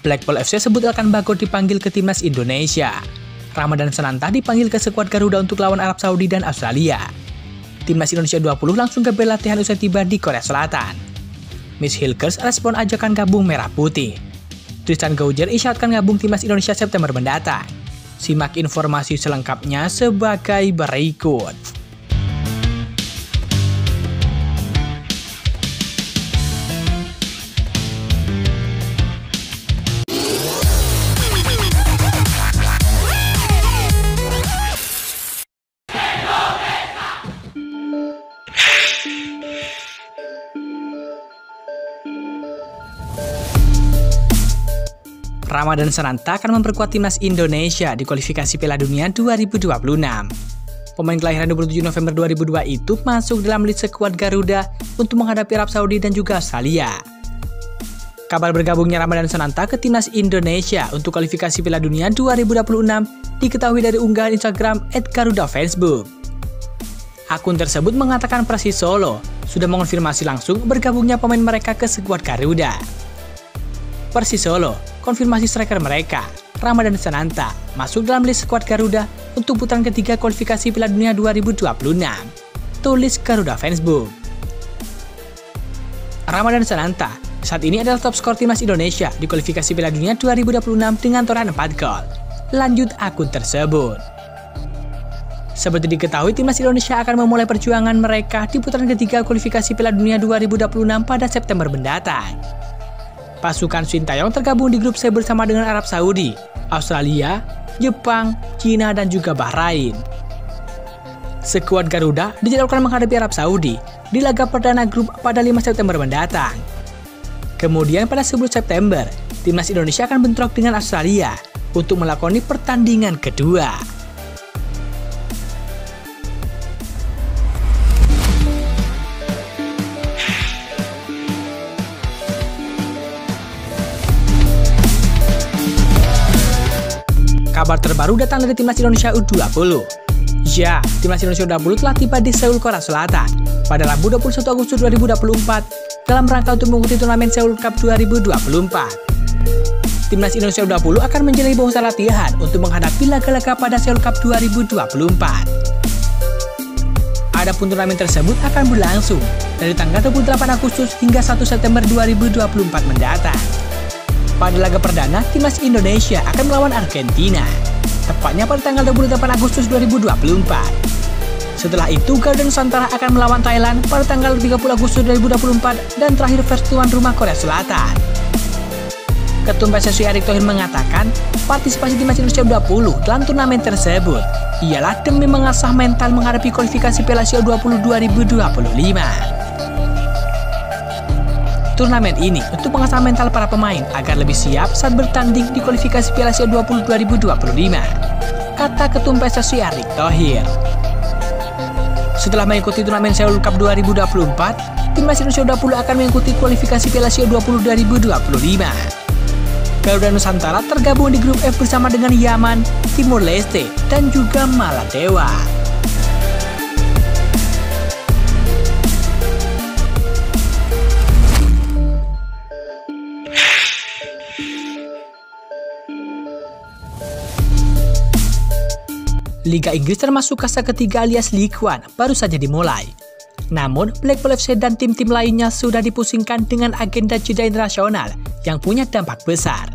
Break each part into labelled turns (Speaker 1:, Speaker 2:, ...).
Speaker 1: Blackpool FC sebut Elkan Bagot dipanggil ke timnas Indonesia. Ramadan Sananta dipanggil ke skuad Garuda untuk lawan Arab Saudi dan Australia. Timnas Indonesia 20 langsung ke latihan usai tiba di Korea Selatan. Mitch Hilkers respon ajakan gabung Merah Putih. Tristan Gauger isyaratkan gabung timnas Indonesia September mendatang. Simak informasi selengkapnya sebagai berikut. Ramadan Sananta akan memperkuat timnas Indonesia di kualifikasi Piala Dunia 2026. Pemain kelahiran 27 November 2002 itu masuk dalam list skuad Garuda untuk menghadapi Arab Saudi dan juga Australia. Kabar bergabungnya Ramadan Sananta ke timnas Indonesia untuk kualifikasi Piala Dunia 2026 diketahui dari unggahan Instagram @GarudaFacebook. Akun tersebut mengatakan Persis Solo sudah mengonfirmasi langsung bergabungnya pemain mereka ke skuad Garuda. Persis Solo konfirmasi striker mereka, Ramadan Sananta, masuk dalam list skuad Garuda untuk putaran ketiga kualifikasi Piala Dunia 2026. Tulis Garuda Facebook. Ramadan Sananta saat ini adalah top skor timnas Indonesia di kualifikasi Piala Dunia 2026 dengan torehan 4 gol. Lanjut akun tersebut. Seperti diketahui, timnas Indonesia akan memulai perjuangan mereka di putaran ketiga kualifikasi Piala Dunia 2026 pada September mendatang. Pasukan Sintayong tergabung di grup C bersama dengan Arab Saudi, Australia, Jepang, Cina, dan juga Bahrain. Skuad Garuda dijadwalkan menghadapi Arab Saudi di laga perdana grup pada 5 September mendatang. Kemudian pada 10 September, timnas Indonesia akan bentrok dengan Australia untuk melakoni pertandingan kedua. Kabar terbaru datang dari timnas Indonesia U20. Ya, timnas Indonesia U20 telah tiba di Seoul, Korea Selatan pada Rabu 21 Agustus 2024 dalam rangka untuk mengikuti turnamen Seoul Cup 2024. Timnas Indonesia U20 akan menjalani beberapa latihan untuk menghadapi laga-laga pada Seoul Cup 2024. Adapun turnamen tersebut akan berlangsung dari tanggal 28 Agustus hingga 1 September 2024 mendatang. Pada laga perdana, timnas Indonesia akan melawan Argentina, tepatnya pada tanggal 28 Agustus 2024. Setelah itu, Garuda Nusantara akan melawan Thailand pada tanggal 30 Agustus 2024 dan terakhir versi tuan rumah Korea Selatan. Ketum PSSI Erick Thohir mengatakan, partisipasi timnas Indonesia U20 dalam turnamen tersebut ialah demi mengasah mental menghadapi kualifikasi Piala Asia U20 2025. Turnamen ini untuk mengasah mental para pemain agar lebih siap saat bertanding di kualifikasi Piala Asia U20 2025, kata Ketum PSSI Erick Thohir. Setelah mengikuti turnamen Seoul Cup 2024, timnas Indonesia U20 akan mengikuti kualifikasi Piala Asia U20 2025. Garuda Nusantara tergabung di grup F bersama dengan Yaman, Timur Leste, dan juga Maladewa. Liga Inggris termasuk kasta ketiga alias League One baru saja dimulai. Namun, Blackpool FC dan tim-tim lainnya sudah dipusingkan dengan agenda jeda internasional yang punya dampak besar.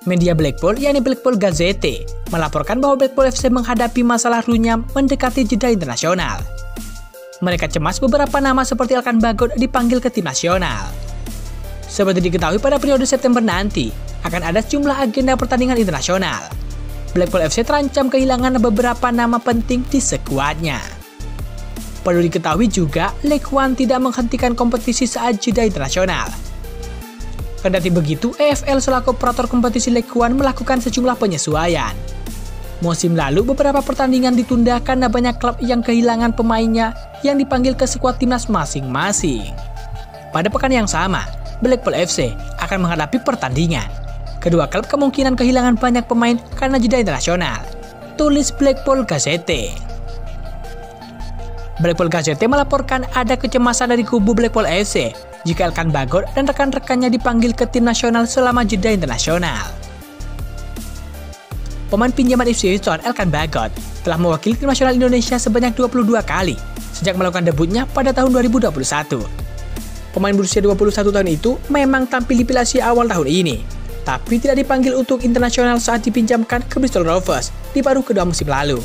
Speaker 1: Media Blackpool, yakni Blackpool Gazette, melaporkan bahwa Blackpool FC menghadapi masalah runyam mendekati jeda internasional. Mereka cemas beberapa nama seperti Elkan Bagot dipanggil ke tim nasional. Seperti diketahui, pada periode September nanti akan ada sejumlah agenda pertandingan internasional. Blackpool FC terancam kehilangan beberapa nama penting di skuadnya. Perlu diketahui juga, League One tidak menghentikan kompetisi saat jeda internasional. Kendati begitu, EFL selaku operator kompetisi League One melakukan sejumlah penyesuaian. Musim lalu, beberapa pertandingan ditunda karena banyak klub yang kehilangan pemainnya yang dipanggil ke skuad timnas masing-masing. Pada pekan yang sama, Blackpool FC akan menghadapi pertandingan. Kedua klub kemungkinan kehilangan banyak pemain karena jeda internasional, tulis Blackpool Gazette. Blackpool Gazette melaporkan ada kecemasan dari kubu Blackpool FC jika Elkan Bagot dan rekan-rekannya dipanggil ke tim nasional selama jeda internasional. Pemain pinjaman Ipswich Town Elkan Bagot telah mewakili tim nasional Indonesia sebanyak 22 kali sejak melakukan debutnya pada tahun 2021. Pemain berusia 21 tahun itu memang tampil di Piala Asia awal tahun ini, tapi tidak dipanggil untuk internasional saat dipinjamkan ke Bristol Rovers di paruh kedua musim lalu.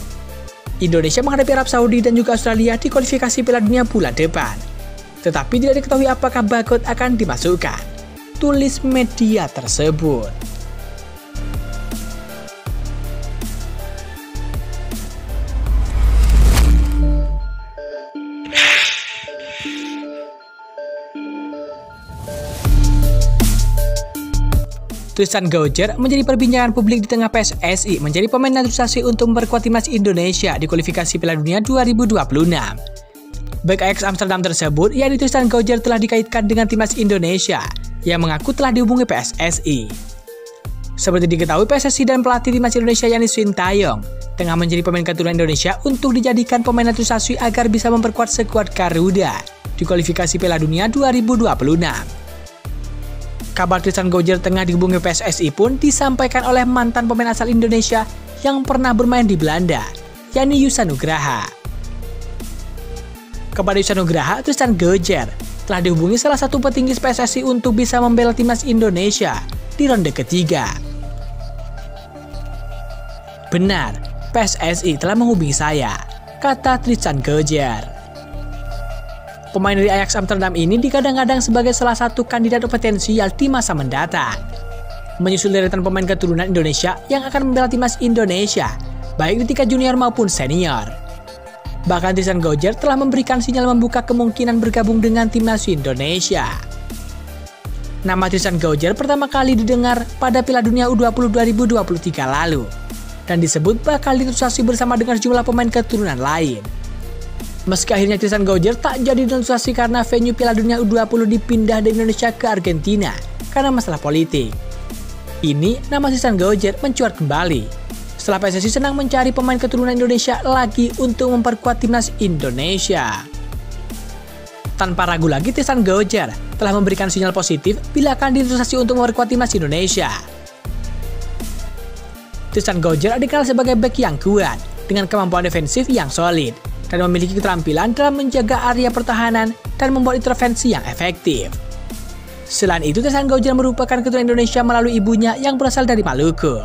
Speaker 1: Indonesia menghadapi Arab Saudi dan juga Australia di kualifikasi Piala Dunia bulan depan. Tetapi tidak diketahui apakah Bagot akan dimasukkan, tulis media tersebut. Tristan Gojjer menjadi perbincangan publik di tengah PSSI menjadi pemain naturalisasi untuk memperkuat timnas Indonesia di kualifikasi Piala Dunia 2026. Bek Ajax Amsterdam tersebut, yakni Tristan Gojjer, telah dikaitkan dengan timnas Indonesia yang mengaku telah dihubungi PSSI. Seperti diketahui, PSSI dan pelatih timnas Indonesia yakni Sintayong tengah mencari pemain keturunan Indonesia untuk dijadikan pemain naturalisasi agar bisa memperkuat skuad Garuda di kualifikasi Piala Dunia 2026. Kabar Tristan Gojjer tengah dihubungi PSSI pun disampaikan oleh mantan pemain asal Indonesia yang pernah bermain di Belanda, yakni Yusa Nugraha. Kepada Yusa Nugraha, Tristan Gojjer telah dihubungi salah satu petinggi PSSI untuk bisa membela timnas Indonesia di ronde ketiga. Benar, PSSI telah menghubungi saya, kata Tristan Gojjer. Pemain dari Ajax Amsterdam ini digadang-gadang sebagai salah satu kandidat potensial di masa mendatang. Menyusul deretan pemain keturunan Indonesia yang akan membela timnas Indonesia, baik di tingkat junior maupun senior. Bahkan Tristan Gojjer telah memberikan sinyal membuka kemungkinan bergabung dengan timnas Indonesia. Nama Tristan Gojjer pertama kali didengar pada Piala Dunia U20 2023 lalu, dan disebut bakal dinaturalisasi bersama dengan sejumlah pemain keturunan lain. Meski akhirnya Tristan Gojjer tak jadi dinaturalisasi karena venue Piala Dunia U20 dipindah dari Indonesia ke Argentina karena masalah politik. Ini nama Tristan Gojjer mencuat kembali setelah PSSI senang mencari pemain keturunan Indonesia lagi untuk memperkuat timnas Indonesia. Tanpa ragu lagi, Tristan Gojjer telah memberikan sinyal positif bila akan dinaturalisasi untuk memperkuat timnas Indonesia. Tristan Gojjer dikenal sebagai bek yang kuat dengan kemampuan defensif yang solid dan memiliki keterampilan dalam menjaga area pertahanan dan membuat intervensi yang efektif. Selain itu, Tristan Gojjer merupakan keturunan Indonesia melalui ibunya yang berasal dari Maluku.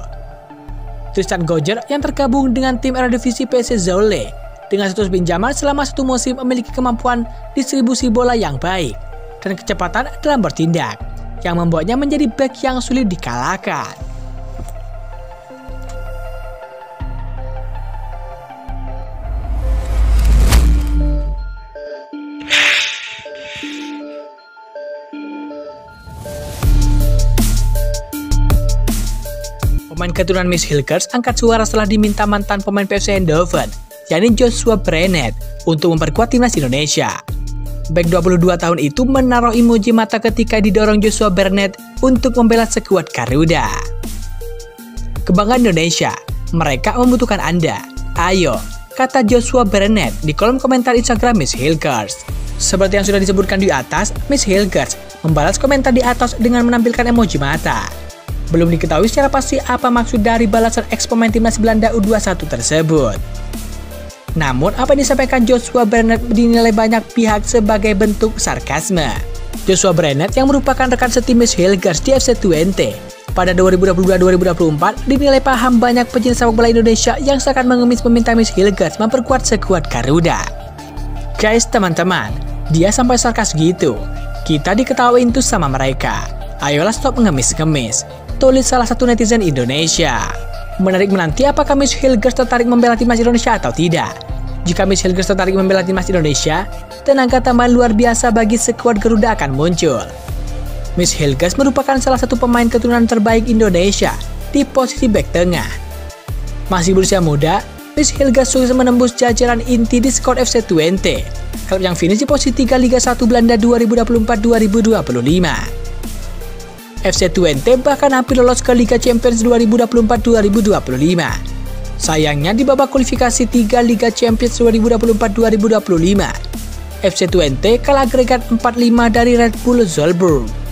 Speaker 1: Tristan Gojjer yang tergabung dengan tim Eredivisie PSV Zwolle dengan status pinjaman selama satu musim memiliki kemampuan distribusi bola yang baik dan kecepatan dalam bertindak yang membuatnya menjadi bek yang sulit dikalahkan. Pemain keturunan Mitch Hilgers angkat suara setelah diminta mantan pemain PSV Eindhoven, yakni Joshua Brenet, untuk memperkuat timnas Indonesia. Bek 22 tahun itu menaruh emoji mata ketika didorong Joshua Brenet untuk membela skuad Garuda. Kebanggaan Indonesia, mereka membutuhkan Anda. Ayo, kata Joshua Brenet di kolom komentar Instagram Mitch Hilgers. Seperti yang sudah disebutkan di atas, Mitch Hilgers membalas komentar di atas dengan menampilkan emoji mata. Belum diketahui secara pasti apa maksud dari balasan ex-pemain timnas Belanda U21 tersebut. Namun, apa yang disampaikan Joshua Brenet dinilai banyak pihak sebagai bentuk sarkasme. Joshua Brenet yang merupakan rekan setim Mitch Hilgers di FC Twente pada 2022-2024 dinilai paham banyak pecinta sepak bola Indonesia yang seakan mengemis meminta Mitch Hilgers memperkuat skuad Garuda. Guys, teman-teman, dia sampai sarkas gitu. Kita diketawain tuh sama mereka. Ayolah stop ngemis-ngemis, tulis salah satu netizen Indonesia. Menarik menanti apakah Mitch Hilgers tertarik membela timnas Indonesia atau tidak. Jika Mitch Hilgers tertarik membela timnas Indonesia, tenaga tambahan luar biasa bagi skuad Garuda akan muncul. Mitch Hilgers merupakan salah satu pemain keturunan terbaik Indonesia di posisi bek tengah. Masih berusia muda, Mitch Hilgers sukses menembus jajaran inti di skuad FC Twente, klub yang finish di posisi 3 Liga 1 Belanda 2024-2025. FC Twente bahkan hampir lolos ke Liga Champions 2024-2025. Sayangnya di babak kualifikasi 3 Liga Champions 2024-2025, FC Twente kalah agregat 4-5 dari Red Bull Salzburg.